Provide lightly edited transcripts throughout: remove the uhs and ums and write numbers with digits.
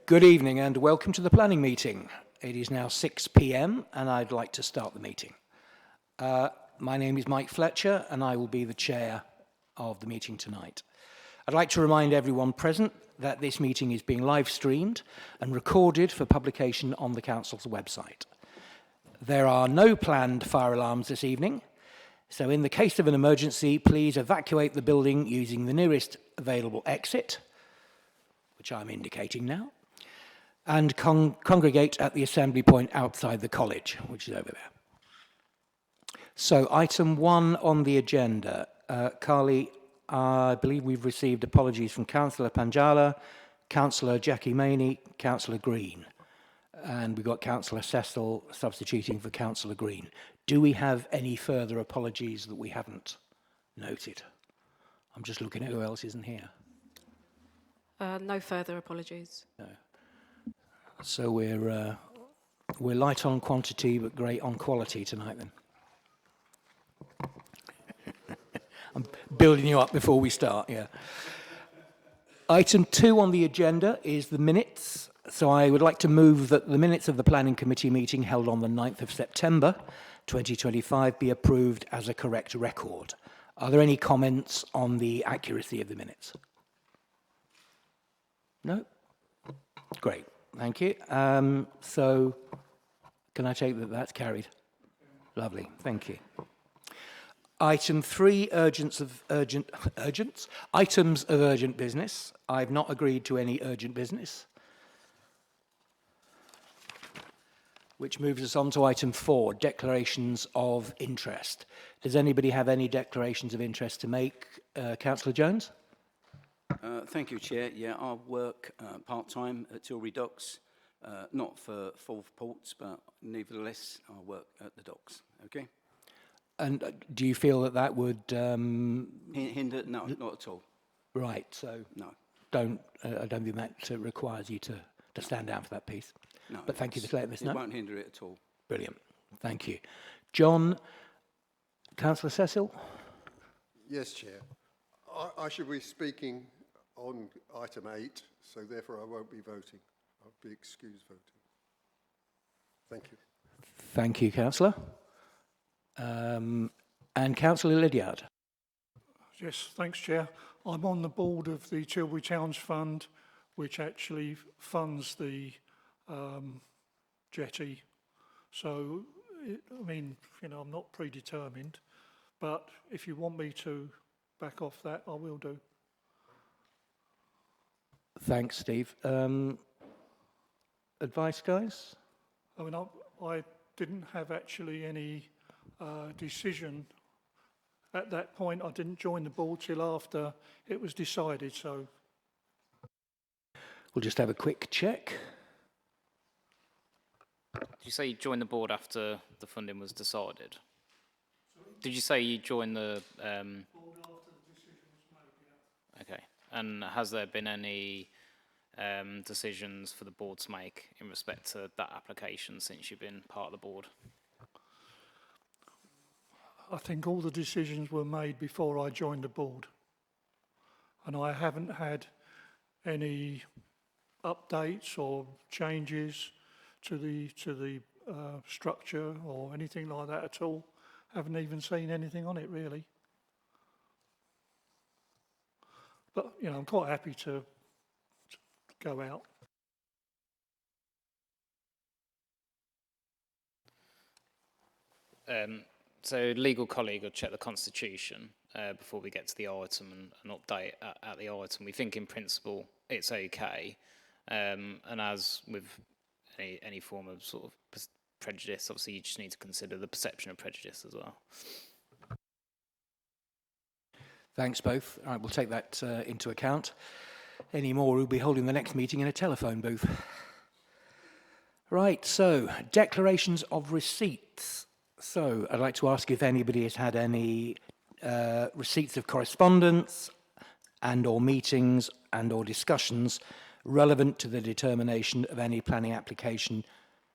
Good evening and welcome to the planning meeting. It is now 6 p.m. and I'd like to start the meeting. My name is Mike Fletcher and I will be the chair of the meeting tonight. I'd like to remind everyone present that this meeting is being live streamed and recorded for publication on the council's website. There are no planned fire alarms this evening, so in the case of an emergency, please evacuate the building using the nearest available exit, which I'm indicating now, and congregate at the assembly point outside the college, which is over there. So item 1 on the agenda. Carly, I believe we've received apologies from Councillor Panjala, Councillor Jackie Maney, Councillor Green, and we've got Councillor Cecil substituting for Councillor Green. Do we have any further apologies that we haven't noted? I'm just looking at who else isn't here. No further apologies. No. So we're light on quantity but great on quality tonight then. I'm building you up before we start, yeah. Item 2 on the agenda is the minutes. So I would like to move that the minutes of the Planning Committee meeting held on the 9th of September 2025 be approved as a correct record. Are there any comments on the accuracy of the minutes? No? Great, thank you. So can I take that that's carried? Lovely, thank you. Item 3, items of urgent business. I've not agreed to any urgent business. Which moves us on to item 4, declarations of interest. Does anybody have any declarations of interest to make? Councillor Jones? Thank you, Chair. Yeah, I work part-time at Tilbury Docks, not for Forth Ports, but nevertheless, I work at the docks, okay? And do you feel that that would... Hinder? No, not at all. Right, so no. I don't think that requires you to stand down for that piece. No, but thank you for letting us know. It won't hinder it at all. Brilliant, thank you. John, Councillor Cecil? Yes, Chair. I should be speaking on item 8, so therefore I won't be voting. I'll be excused voting. Thank you. Thank you, Councillor. And Councillor Lydiard. Yes, thanks, Chair. I'm on the board of the Tilbury Towns Fund, which actually funds the jetty. So, I'm not predetermined, but if you want me to back off that, I will do. Thanks, Steve. Advice, guys? I didn't have actually any decision at that point. I didn't join the board till after it was decided, so. We'll just have a quick check. Did you say you joined the board after the funding was decided? Sorry? Did you say you joined the... Board after the decision was made, yeah. Okay. And has there been any decisions for the board to make in respect to that application since you've been part of the board? I think all the decisions were made before I joined the board. And I haven't had any updates or changes to the structure or anything like that at all. Haven't even seen anything on it really. But I'm quite happy to go out. So legal colleague will check the constitution before we get to the item and update at the item. We think in principle it's okay. And as with any form of sort of prejudice, obviously you just need to consider the perception of prejudice as well. Thanks both. All right, we'll take that into account. Any more, we'll be holding the next meeting in a telephone booth. Right, so declarations of receipts. So I'd like to ask if anybody has had any receipts of correspondence and or meetings and or discussions relevant to the determination of any planning application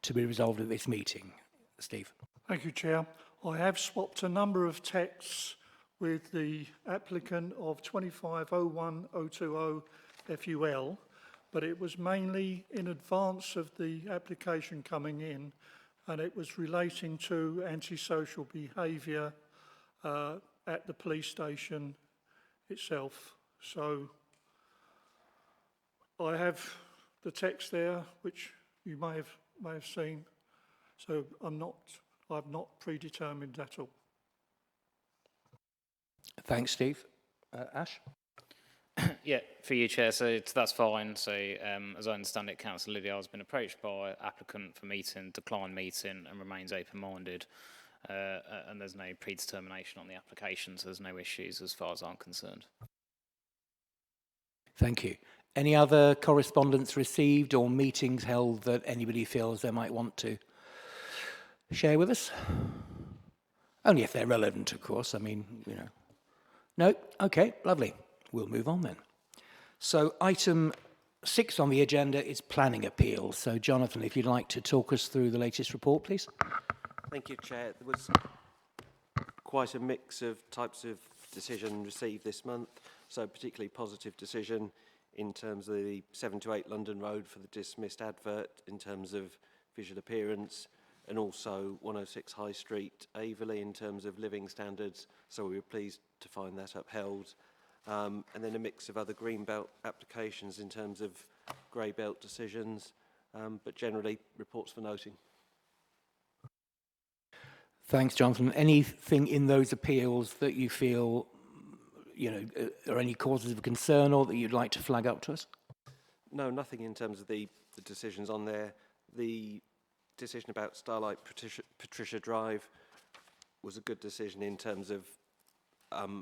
to be resolved at this meeting. Steve. Thank you, Chair. I have swapped a number of texts with the applicant of 2501020 FUL, but it was mainly in advance of the application coming in, and it was relating to antisocial behaviour at the police station itself. So I have the text there, which you may have seen. So I've not predetermined at all. Thanks, Steve. Ash? Yeah, for you, Chair, so that's fine. So as I understand it, Councillor Lydia has been approached by applicant for meeting, declined meeting and remains open-minded. And there's no predetermination on the application, so there's no issues as far as I'm concerned. Thank you. Any other correspondence received or meetings held that anybody feels they might want to share with us? Only if they're relevant, of course. I mean, you know. No? Okay, lovely. We'll move on then. So item 6 on the agenda is planning appeals. So Jonathan, if you'd like to talk us through the latest report, please. Thank you, Chair. There was quite a mix of types of decision received this month, so particularly positive decision in terms of the 7 to 8 London Road for the dismissed advert in terms of visual appearance, and also 106 High Street, Averley, in terms of living standards, so we were pleased to find that upheld. And then a mix of other green belt applications in terms of grey belt decisions, but generally reports for noting. Thanks, Jonathan. Anything in those appeals that you feel, you know, are any causes of concern or that you'd like to flag up to us? No, nothing in terms of the decisions on there. The decision about Starlight Patricia Drive was a good decision in terms of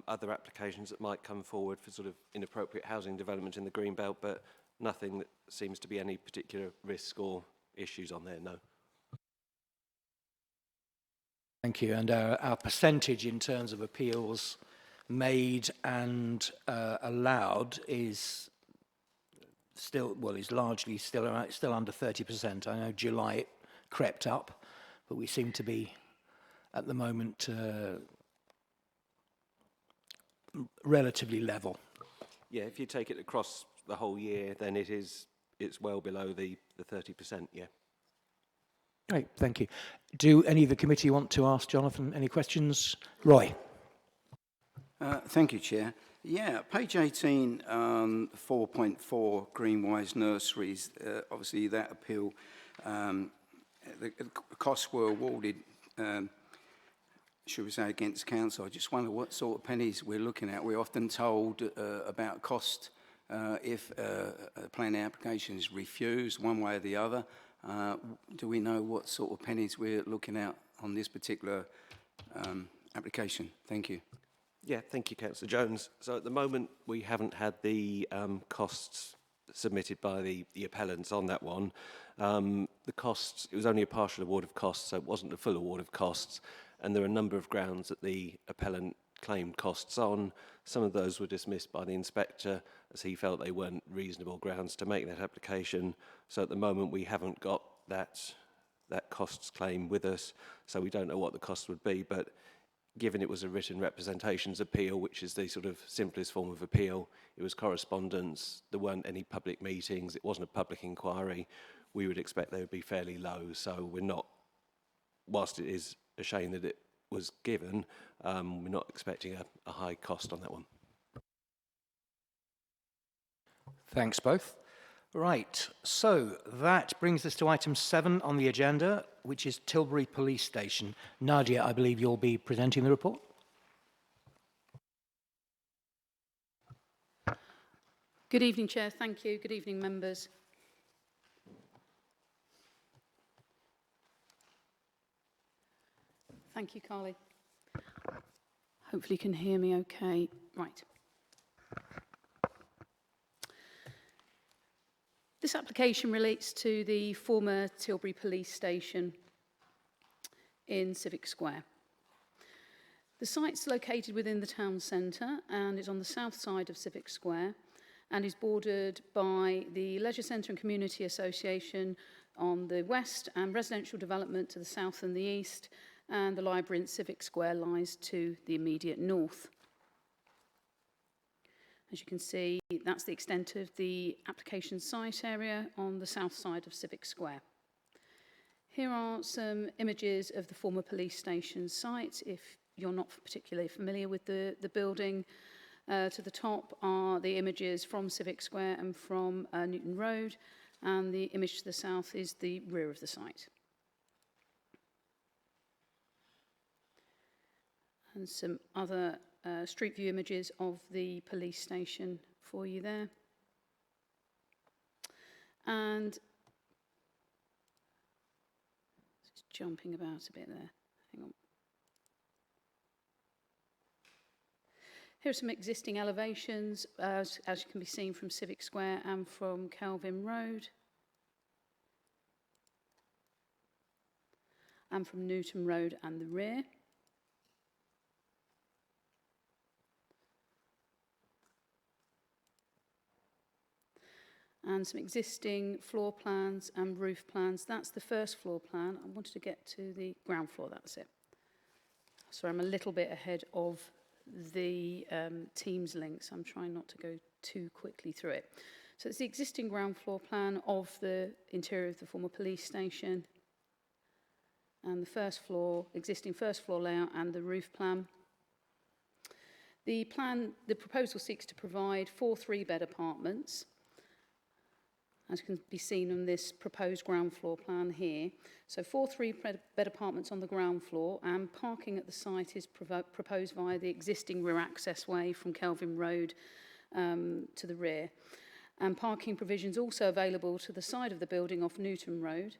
other applications that might come forward for sort of inappropriate housing development in the Greenbelt, but nothing that seems to be any particular risk or issues on there, no. Thank you. And our percentage in terms of appeals made and allowed is still, well, is largely still under 30%. I know July it crept up, but we seem to be at the moment relatively level. Yeah, if you take it across the whole year, then it's well below the 30%, yeah. Great, thank you. Do any of the committee want to ask Jonathan any questions? Roy. Thank you, Chair. Yeah, page 18, 4.4, Greenwise Nurseries, obviously that appeal, the costs were awarded, should we say, against council. I just wonder what sort of pennies we're looking at. We're often told about cost if a planning application is refused one way or the other. Do we know what sort of pennies we're looking at on this particular application? Thank you. Yeah, thank you, Councillor Jones. So at the moment, we haven't had the costs submitted by the appellants on that one. The costs, it was only a partial award of costs, so it wasn't a full award of costs. And there are a number of grounds that the appellant claimed costs on. Some of those were dismissed by the inspector as he felt they weren't reasonable grounds to make that application. So at the moment we haven't got that costs claim with us, so we don't know what the cost would be, but given it was a written representations appeal, which is the sort of simplest form of appeal, it was correspondence, there weren't any public meetings, it wasn't a public inquiry, we would expect they would be fairly low. So we're not, whilst it is a shame that it was given, we're not expecting a high cost on that one. Thanks both. Right, so that brings us to item 7 on the agenda, which is Tilbury Police Station. Nadia, I believe you'll be presenting the report. Good evening, Chair. Thank you. Good evening, members. Thank you, Carly. Hopefully you can hear me okay. Right. This application relates to the former Tilbury Police Station in Civic Square. The site's located within the town centre and is on the south side of Civic Square and is bordered by the Leisure Centre and Community Association on the west and residential development to the south and the east, and the library in Civic Square lies to the immediate north. As you can see, that's the extent of the application site area on the south side of Civic Square. Here are some images of the former police station site. If you're not particularly familiar with the building, to the top are the images from Civic Square and from Newton Road, and the image to the south is the rear of the site. And some other street view images of the police station for you there. And it's jumping about a bit there. Hang on. Here are some existing elevations, as can be seen from Civic Square and from Kelvin Road. And from Newton Road and the rear. And some existing floor plans and roof plans. That's the first floor plan. I wanted to get to the ground floor, that's it. Sorry, I'm a little bit ahead of the Teams links. I'm trying not to go too quickly through it. So it's the existing ground floor plan of the interior of the former police station, and the first floor, existing first floor layout and the roof plan. The proposal seeks to provide 4 3-bed apartments, as can be seen on this proposed ground floor plan here. So 4 3-bed apartments on the ground floor, and parking at the site is proposed via the existing rear access way from Kelvin Road to the rear. And parking provisions also available to the side of the building off Newton Road.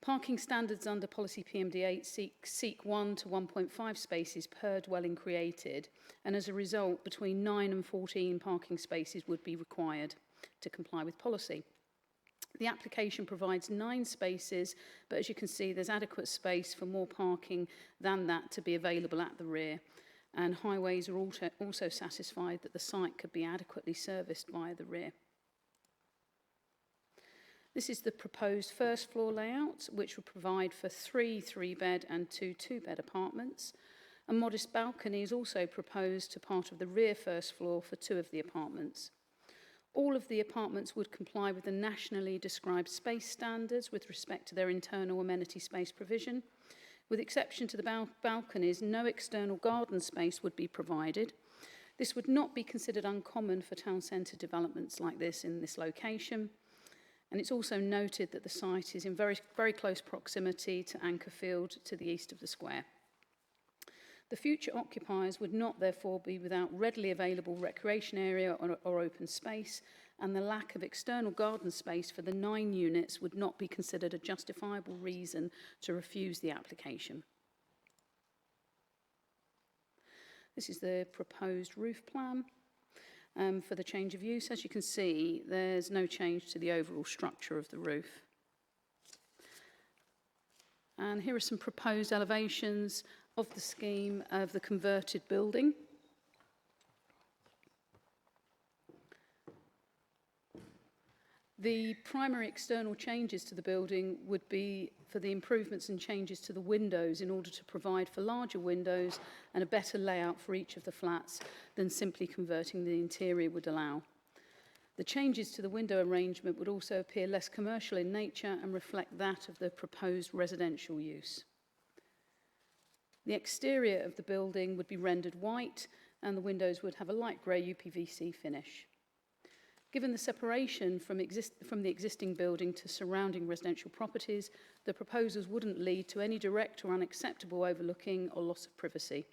Parking standards under policy PMD8 seek 1 to 1.5 spaces per dwelling created, and as a result, between 9 and 14 parking spaces would be required to comply with policy. The application provides 9 spaces, but as you can see, there's adequate space for more parking than that to be available at the rear. And highways are also satisfied that the site could be adequately serviced via the rear. This is the proposed first floor layout, which will provide for 3 3-bed and 2 2-bed apartments. A modest balcony is also proposed to part of the rear first floor for 2 of the apartments. All of the apartments would comply with the nationally described space standards with respect to their internal amenity space provision. With exception to the balconies, no external garden space would be provided. This would not be considered uncommon for town centre developments like this in this location. And it's also noted that the site is in very, very close proximity to Anchorfield to the east of the square. The future occupiers would not therefore be without readily available recreation area or open space, and the lack of external garden space for the 9 units would not be considered a justifiable reason to refuse the application. This is the proposed roof plan for the change of use. As you can see, there's no change to the overall structure of the roof. And here are some proposed elevations of the scheme of the converted building. The primary external changes to the building would be for the improvements and changes to the windows in order to provide for larger windows and a better layout for each of the flats than simply converting the interior would allow. The changes to the window arrangement would also appear less commercial in nature and reflect that of the proposed residential use. The exterior of the building would be rendered white, and the windows would have a light grey UPVC finish. Given the separation from the existing building to surrounding residential properties, the proposals wouldn't lead to any direct or unacceptable overlooking or loss of privacy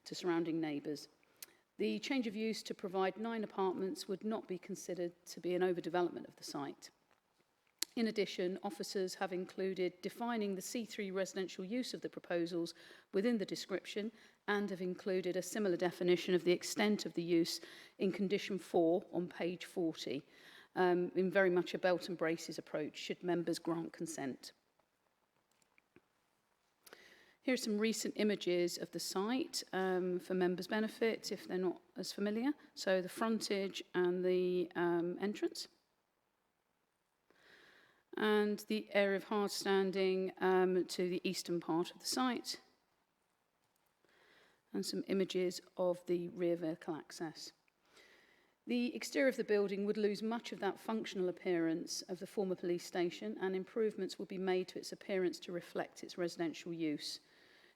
to surrounding neighbours. The change of use to provide 9 apartments would not be considered to be an overdevelopment of the site. In addition, officers have included defining the C3 residential use of the proposals within the description and have included a similar definition of the extent of the use in condition 4 on page 40, in very much a belt and braces approach, should members grant consent. Here are some recent images of the site for members' benefit if they're not as familiar. So the frontage and the entrance. And the area of hard standing to the eastern part of the site. And some images of the rear vehicle access. The exterior of the building would lose much of that functional appearance of the former police station, and improvements would be made to its appearance to reflect its residential use.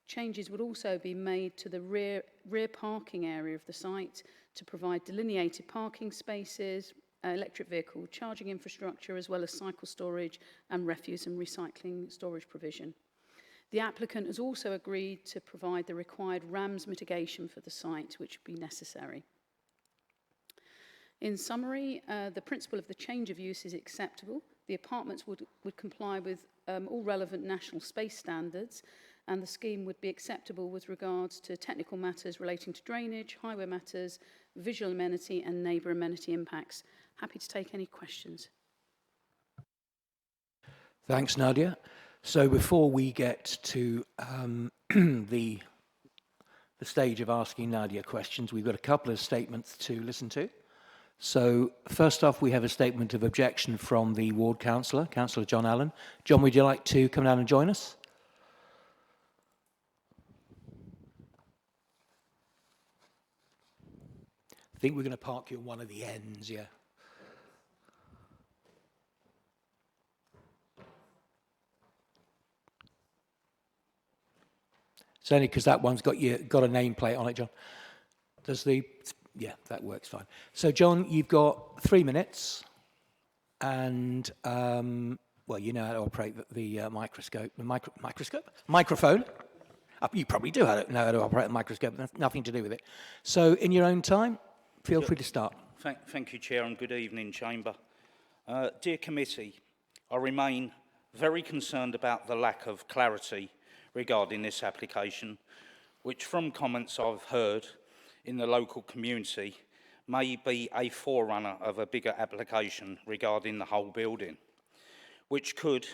Changes would also be made to the rear parking area of the site to provide delineated parking spaces, electric vehicle charging infrastructure, as well as cycle storage and refuse and recycling storage provision. The applicant has also agreed to provide the required RAMS mitigation for the site, which would be necessary. In summary, the principle of the change of use is acceptable. The apartments would comply with all relevant national space standards, and the scheme would be acceptable with regards to technical matters relating to drainage, highway matters, visual amenity and neighbour amenity impacts. Happy to take any questions. Thanks, Nadia. So before we get to the stage of asking Nadia questions, we've got a couple of statements to listen to. So first off, we have a statement of objection from the ward councillor, Councillor John Allen. John, would you like to come down and join us? I think we're going to park you at one of the ends, yeah. It's only because that one's got a nameplate on it, John. Yeah, that works fine. So, John, you've got 3 minutes, and well, you know how to operate the microphone. You probably do know how to operate the microscope. That's nothing to do with it. So, in your own time, feel free to start. Thank you, Chair, and good evening, Chamber. Dear Committee, I remain very concerned about the lack of clarity regarding this application, which from comments I've heard in the local community may be a forerunner of a bigger application regarding the whole building, which could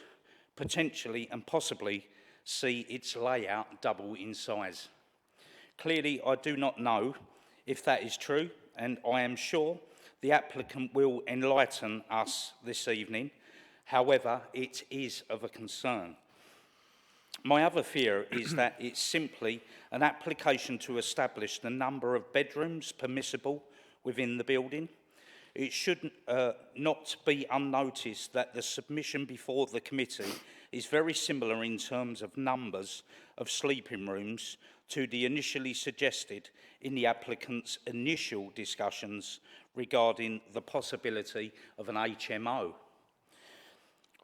potentially and possibly see its layout double in size. Clearly, I do not know if that is true, and I am sure the applicant will enlighten us this evening. However, it is of a concern. My other fear is that it's simply an application to establish the number of bedrooms permissible within the building. It should not be unnoticed that the submission before the committee is very similar in terms of numbers of sleeping rooms to the initially suggested in the applicant's initial discussions regarding the possibility of an HMO.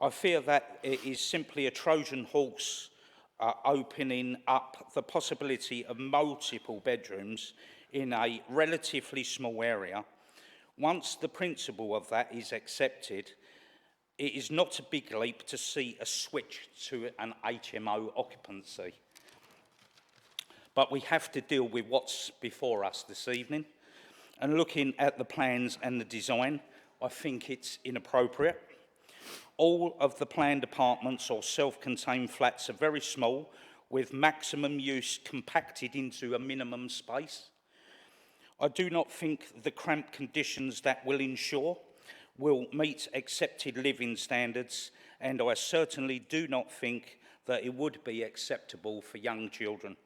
I fear that it is simply a Trojan horse opening up the possibility of multiple bedrooms in a relatively small area. Once the principle of that is accepted, it is not a big leap to see a switch to an HMO occupancy. But we have to deal with what's before us this evening. And looking at the plans and the design, I think it's inappropriate. All of the planned apartments or self-contained flats are very small, with maximum use compacted into a minimum space. I do not think the cramped conditions that will ensure will meet accepted living standards, and I certainly do not think that it would be acceptable for young children.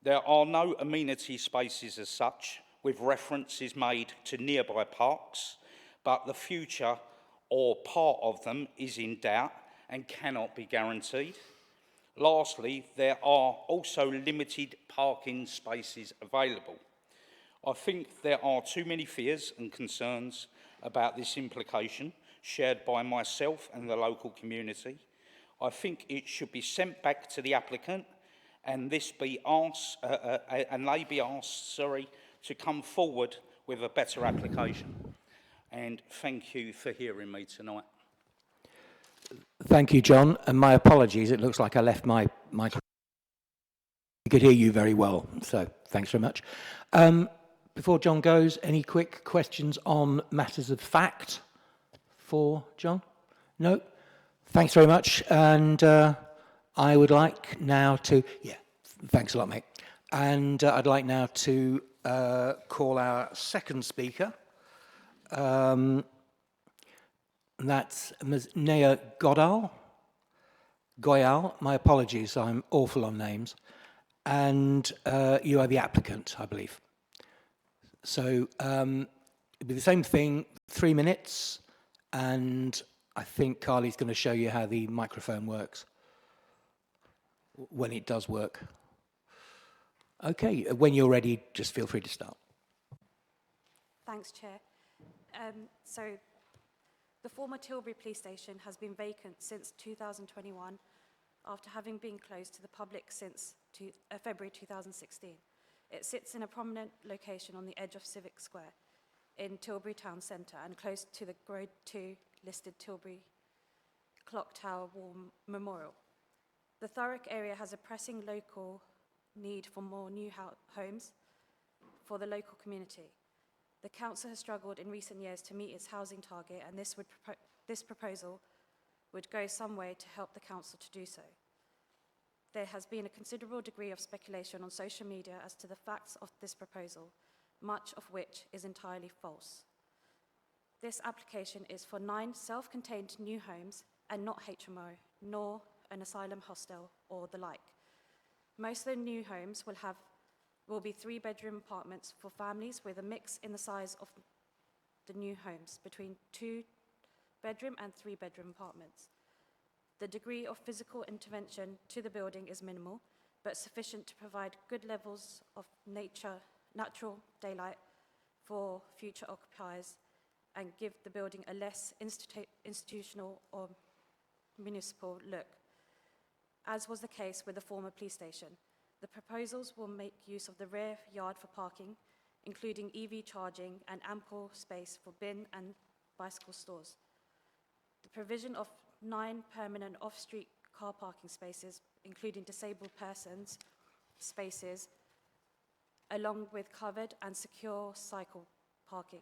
There are no amenity spaces as such, with references made to nearby parks, but the future or part of them is in doubt and cannot be guaranteed. Lastly, there are also limited parking spaces available. I think there are too many fears and concerns about this implication shared by myself and the local community. I think it should be sent back to the applicant and they be asked to come forward with a better application. And thank you for hearing me tonight. Thank you, John, and my apologies. It looks like I left my microphone. We could hear you very well, so thanks very much. Before John goes, any quick questions on matters of fact for John? No? Thanks very much, and I would like now to... Yeah, thanks a lot, mate. And I'd like now to call our second speaker. That's Ms. Naya Goyal, my apologies, I'm awful on names, and you are the applicant, I believe. So It'll be the same thing, 3 minutes, and I think Carly's going to show you how the microphone works, when it does work. Okay, when you're ready, just feel free to start. Thanks, Chair. So, the former Tilbury Police Station has been vacant since 2021, after having been closed to the public since February 2016. It sits in a prominent location on the edge of Civic Square in Tilbury Town Centre and close to the Grade 2 listed Tilbury Clock Tower War Memorial. The Thurrock area has a pressing local need for more new homes for the local community. The council has struggled in recent years to meet its housing target, and this proposal would go some way to help the council to do so. There has been a considerable degree of speculation on social media as to the facts of this proposal, much of which is entirely false. This application is for 9 self-contained new homes and not HMO, nor an asylum hostel or the like. Most of the new homes will be 3-bedroom apartments for families with a mix in the size of the new homes between 2-bedroom and 3-bedroom apartments. The degree of physical intervention to the building is minimal, but sufficient to provide good levels of natural daylight for future occupiers and give the building a less institutional or municipal look, as was the case with the former police station. The proposals will make use of the rear yard for parking, including EV charging and ample space for bin and bicycle stores. The provision of 9 permanent off-street car parking spaces, including disabled persons spaces, along with covered and secure cycle parking,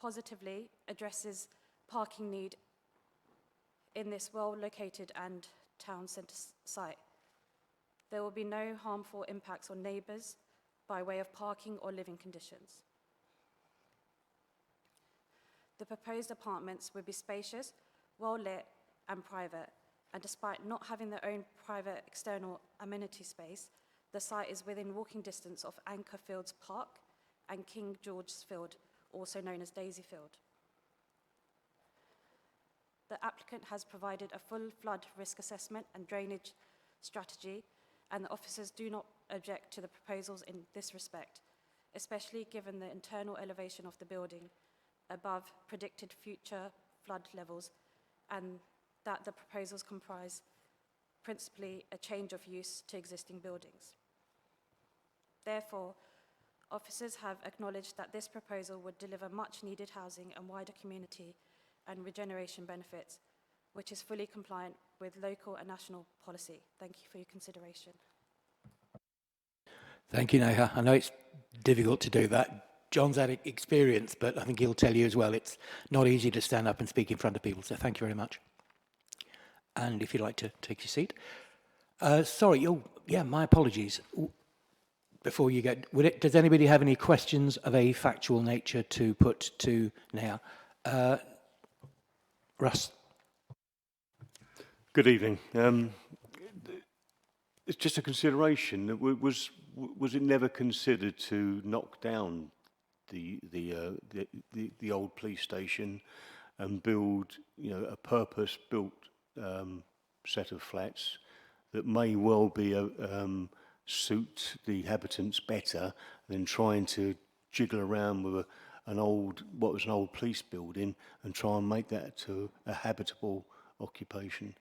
positively addresses parking need in this well-located and town centre site. There will be no harmful impacts on neighbours by way of parking or living conditions. The proposed apartments will be spacious, well-lit and private, and despite not having their own private external amenity space, the site is within walking distance of Anchor Fields Park and King George's Field, also known as Daisy Field. The applicant has provided a full flood risk assessment and drainage strategy, and the officers do not object to the proposals in this respect, especially given the internal elevation of the building above predicted future flood levels, and that the proposals comprise principally a change of use to existing buildings. Therefore, officers have acknowledged that this proposal would deliver much needed housing and wider community and regeneration benefits, which is fully compliant with local and national policy. Thank you for your consideration. Thank you, Neha. I know it's difficult to do that. John's had experience, but I think he'll tell you as well, it's not easy to stand up and speak in front of people, so thank you very much. And if you'd like to take your seat. Sorry, oh, yeah, my apologies. Before you get, does anybody have any questions of a factual nature to put to Neha? Russ. Good evening. It's just a consideration. Was it never considered to knock down the old police station and build, a purpose-built set of flats that may well be suit the inhabitants better than trying to jiggle around with what was an old police building and try and make that to a habitable occupation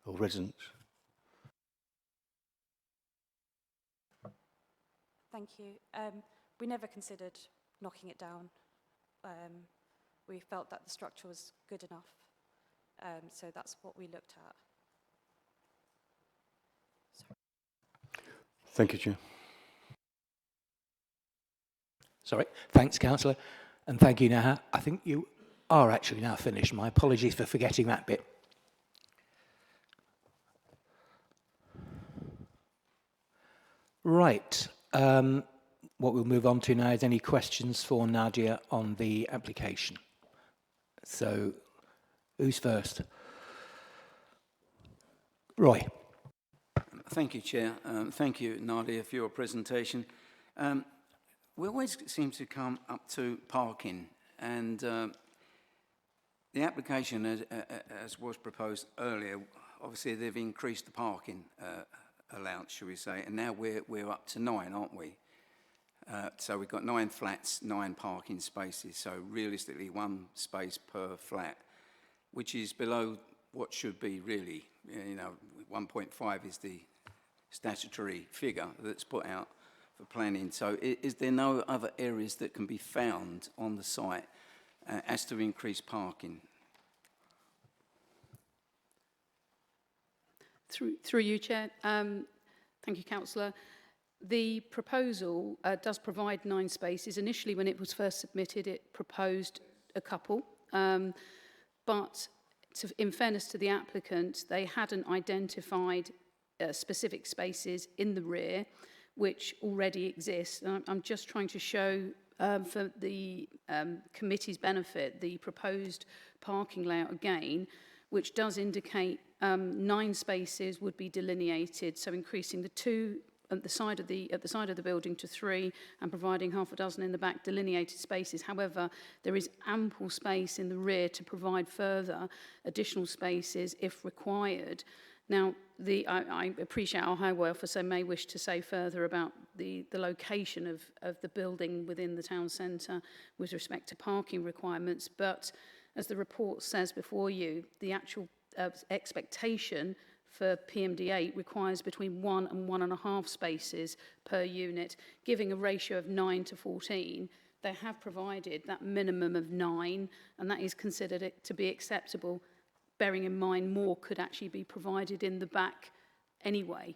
or residence? Thank you. We never considered knocking it down. We felt that the structure was good enough, so that's what we looked at. Thank you, Chair. Sorry, thanks, Councillor, and thank you, Neha. I think you are actually now finished. My apologies for forgetting that bit. Right. What we'll move on to now is any questions for Nadia on the application. So, who's first? Roy. Thank you, Chair. Thank you, Nadia, for your presentation. we always seem to come up to parking, and the application, as was proposed earlier, obviously they've increased the parking allowance, shall we say, and now we're up to 9, aren't we? So we've got 9 flats, 9 parking spaces, so realistically 1 space per flat, which is below what should be really. 1.5 is the statutory figure that's put out for planning. So is there no other areas that can be found on the site as to increase parking? Through you, Chair. Thank you, Councillor. The proposal does provide 9 spaces. Initially, when it was first submitted, it proposed a couple. But in fairness to the applicant, they hadn't identified specific spaces in the rear, which already exist. I'm just trying to show, for the committee's benefit, the proposed parking layout again, which does indicate 9 spaces would be delineated, so increasing the 2 at the side of the building to 3 and providing half a dozen in the back delineated spaces. However, there is ample space in the rear to provide further additional spaces if required. Now, I appreciate our highway officer may wish to say further about the location of the building within the town centre with respect to parking requirements, but as the report says before you, the actual expectation for PMD8 requires between 1 and 1.5 spaces per unit, giving a ratio of 9 to 14. They have provided that minimum of 9, and that is considered it to be acceptable, bearing in mind more could actually be provided in the back anyway.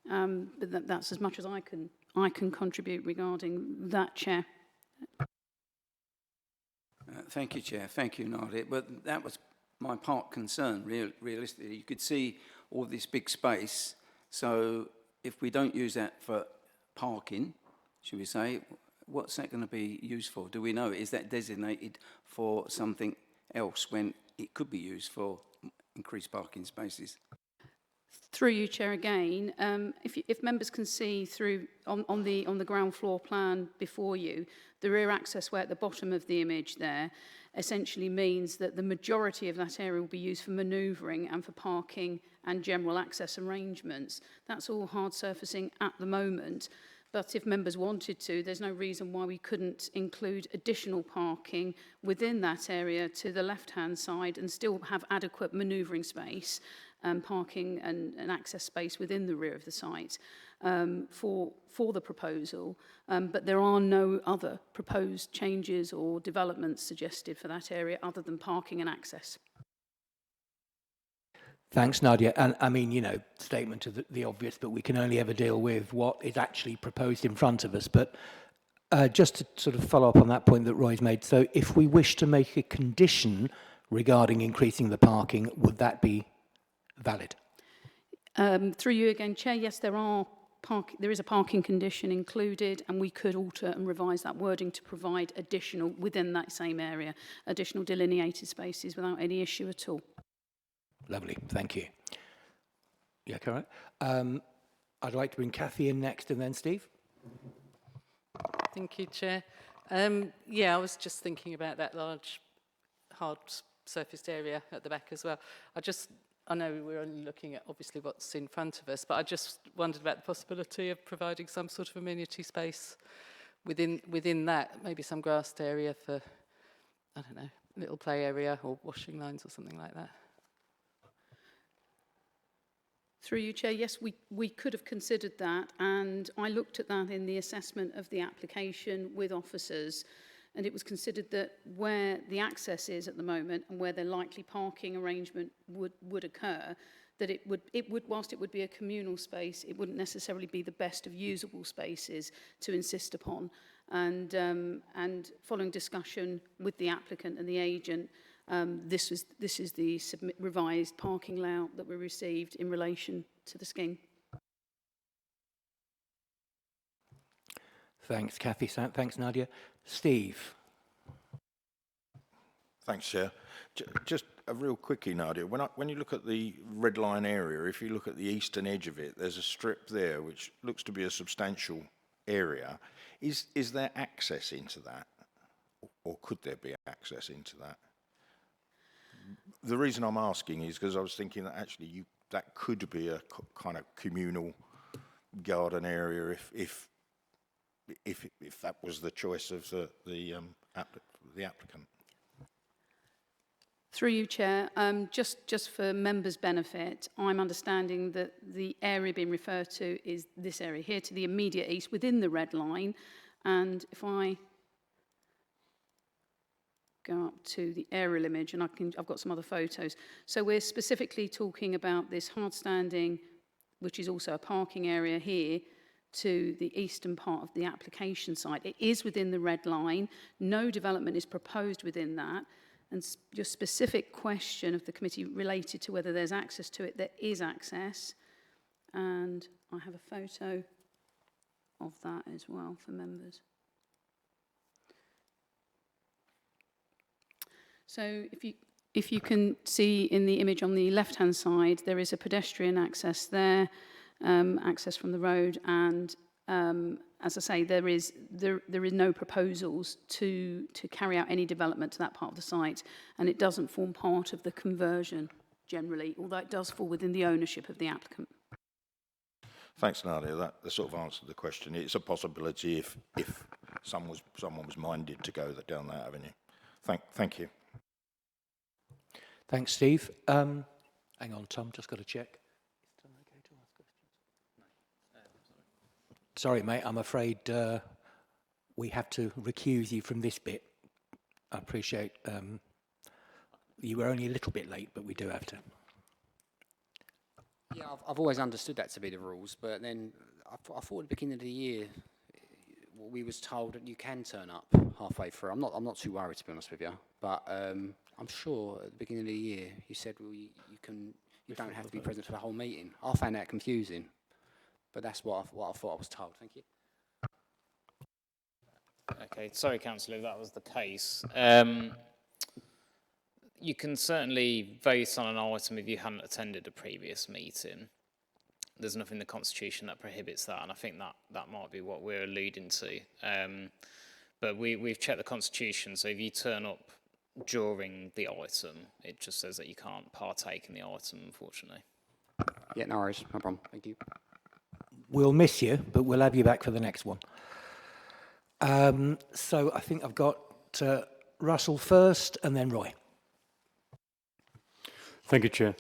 But that's as much as I can contribute regarding that, Chair. Thank you, Chair. Thank you, Nadia. But that was my part concern, realistically. You could see all this big space. So if we don't use that for parking, should we say, what's that going to be used for? Do we know? Is that designated for something else when it could be used for increased parking spaces? Through you, Chair, again, if members can see through on the ground floor plan before you, the rear access way at the bottom of the image there essentially means that the majority of that area will be used for manoeuvring and for parking and general access arrangements. That's all hard surfacing at the moment. But if members wanted to, there's no reason why we couldn't include additional parking within that area to the left-hand side and still have adequate manoeuvring space, parking and access space within the rear of the site for the proposal. But there are no other proposed changes or developments suggested for that area other than parking and access. Thanks, Nadia. And I mean, statement of the obvious, but we can only ever deal with what is actually proposed in front of us. But just to sort of follow up on that point that Roy's made, so if we wish to make a condition regarding increasing the parking, would that be valid? Through you again, Chair, yes, there is a parking condition included, and we could alter and revise that wording to provide additional, within that same area, additional delineated spaces without any issue at all. Lovely, thank you. Yeah, correct. I'd like to bring Kathy in next and then Steve. Thank you, Chair. Yeah, I was just thinking about that large, hard surfaced area at the back as well. I know we're only looking at obviously what's in front of us, but I just wondered about the possibility of providing some sort of amenity space within that, maybe some grassed area for, I don't know, little play area or washing lines or something like that. Through you, Chair, yes, we could have considered that, and I looked at that in the assessment of the application with officers, and it was considered that where the access is at the moment and where the likely parking arrangement would occur, that it would, whilst it would be a communal space, it wouldn't necessarily be the best of usable spaces to insist upon. And following discussion with the applicant and the agent, this is the revised parking layout that we received in relation to the scheme. Thanks, Kathy. Thanks, Nadia. Steve. Thanks, Chair. Just a real quickie, Nadia. When you look at the red line area, if you look at the eastern edge of it, there's a strip there which looks to be a substantial area. Is there access into that, or could there be access into that? The reason I'm asking is because I was thinking that actually that could be a kind of communal garden area if that was the choice of the applicant. Through you, Chair, just for members' benefit, I'm understanding that the area being referred to is this area here to the immediate east within the red line. And if I go up to the aerial image, and I've got some other photos. So we're specifically talking about this hard standing, which is also a parking area here, to the eastern part of the application site. It is within the red line. No development is proposed within that. And your specific question of the committee related to whether there's access to it, there is access. And I have a photo of that as well for members. So if you can see in the image on the left-hand side, there is a pedestrian access there, access from the road, and as I say, there is no proposals to carry out any development to that part of the site, and it doesn't form part of the conversion generally, although it does fall within the ownership of the applicant. Thanks, Nadia. That sort of answered the question. It's a possibility if someone was minded to go down that avenue. Thank you. Thanks, Steve. Hang on, Tom, just got to check. Is Tom okay to ask questions? Sorry, mate, I'm afraid we have to recuse you from this bit. I appreciate you were only a little bit late, but we do have to. Yeah, I've always understood that to be the rules, but then I thought at the beginning of the year we was told that you can turn up halfway through. I'm not too worried, to be honest with you, but I'm sure at the beginning of the year you said, well, you don't have to be present for the whole meeting. I found that confusing, but that's what I thought I was told. Thank you. Okay, sorry, Councillor, if that was the case. You can certainly vote on an item if you hadn't attended a previous meeting. There's nothing in the Constitution that prohibits that, and I think that might be what we're alluding to. But we've checked the Constitution, so if you turn up during the item, it just says that you can't partake in the item, unfortunately. Yeah, no worries, no problem. Thank you. We'll miss you, but we'll have you back for the next one. So I think I've got Russell first, and then Roy. Thank you, Chair.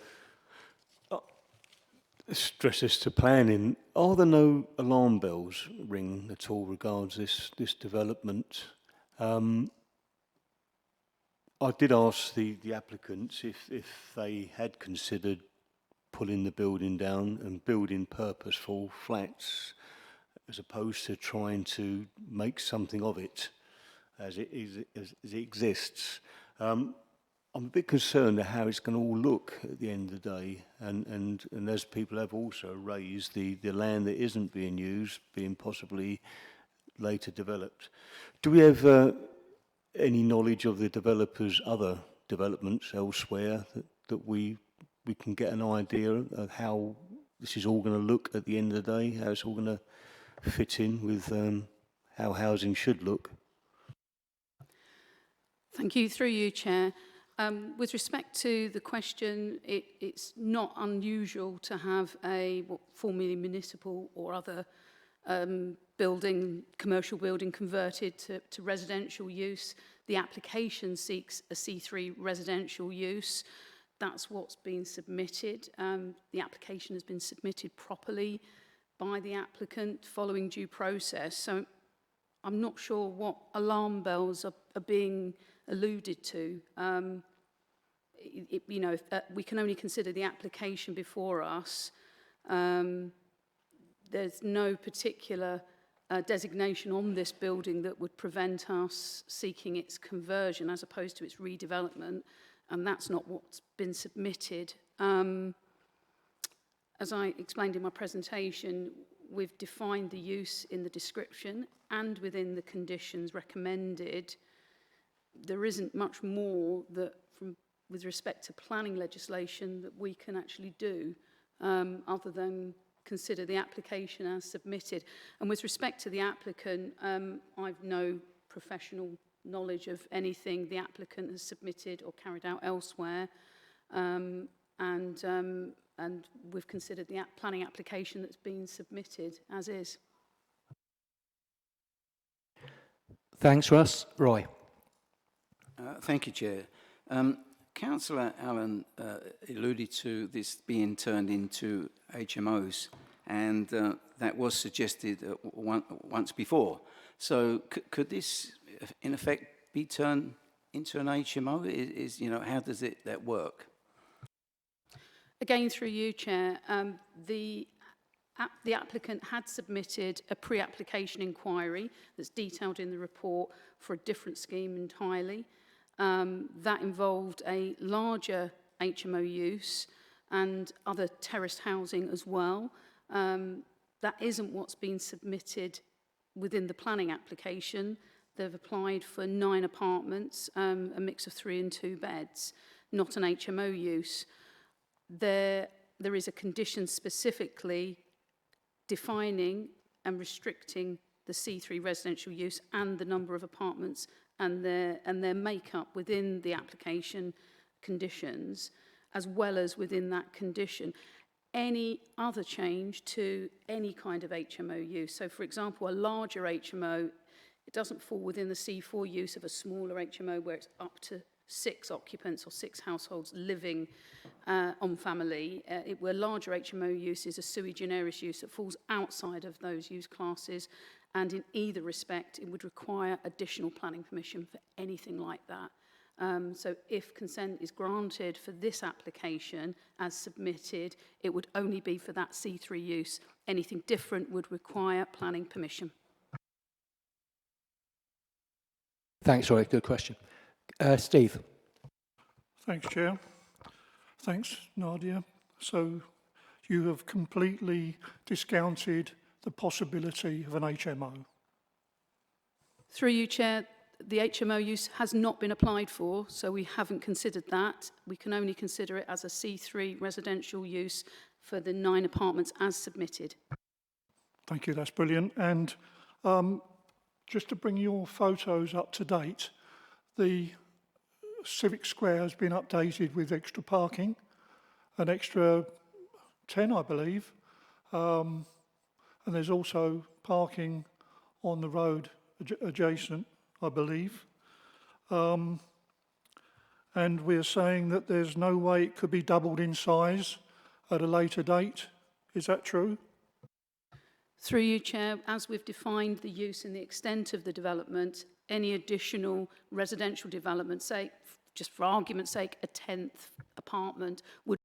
Stress this to planning. Are there no alarm bells ring at all regards this development? I did ask the applicants if they had considered pulling the building down and building purposeful flats as opposed to trying to make something of it as it exists. I'm a bit concerned at how it's going to all look at the end of the day, and as people have also raised, the land that isn't being used being possibly later developed. Do we have any knowledge of the developers' other developments elsewhere that we can get an idea of how this is all going to look at the end of the day, how it's all going to fit in with how housing should look? Thank you. Through you, Chair. With respect to the question, it's not unusual to have a formerly municipal or other commercial building converted to residential use. The application seeks a C3 residential use. That's what's been submitted. The application has been submitted properly by the applicant following due process. So I'm not sure what alarm bells are being alluded to. If we can only consider the application before us. There's no particular designation on this building that would prevent us seeking its conversion as opposed to its redevelopment, and that's not what's been submitted. As I explained in my presentation, we've defined the use in the description and within the conditions recommended. There isn't much more that, with respect to planning legislation, that we can actually do other than consider the application as submitted. And with respect to the applicant, I've no professional knowledge of anything the applicant has submitted or carried out elsewhere. And we've considered the planning application that's been submitted as is. Thanks, Russ. Roy. Thank you, Chair. Councillor Allen alluded to this being turned into HMOs, and that was suggested once before. So could this, in effect, be turned into an HMO? How does that work? Again, through you, Chair, the applicant had submitted a pre-application inquiry that's detailed in the report for a different scheme entirely. That involved a larger HMO use and other terraced housing as well. That isn't what's been submitted within the planning application. They've applied for 9 apartments, a mix of 3 and 2 beds, not an HMO use. There is a condition specifically defining and restricting the C3 residential use and the number of apartments and their makeup within the application conditions, as well as within that condition. Any other change to any kind of HMO use, so for example, a larger HMO, it doesn't fall within the C4 use of a smaller HMO where it's up to 6 occupants or 6 households living on family. Where larger HMO use is a sui generis use that falls outside of those use classes, and in either respect it would require additional planning permission for anything like that. So if consent is granted for this application as submitted, it would only be for that C3 use. Anything different would require planning permission. Thanks, Roy. Good question. Steve. Thanks, Chair. Thanks, Nadia. So you have completely discounted the possibility of an HMO. Through you, Chair, the HMO use has not been applied for, so we haven't considered that. We can only consider it as a C3 residential use for the 9 apartments as submitted. Thank you, that's brilliant. And just to bring your photos up to date, the Civic Square has been updated with extra parking, an extra 10, I believe. And there's also parking on the road adjacent, I believe. And we're saying that there's no way it could be doubled in size at a later date. Is that true? Through you, Chair, as we've defined the use and the extent of the development, any additional residential development, say, just for argument's sake, a 10th apartment would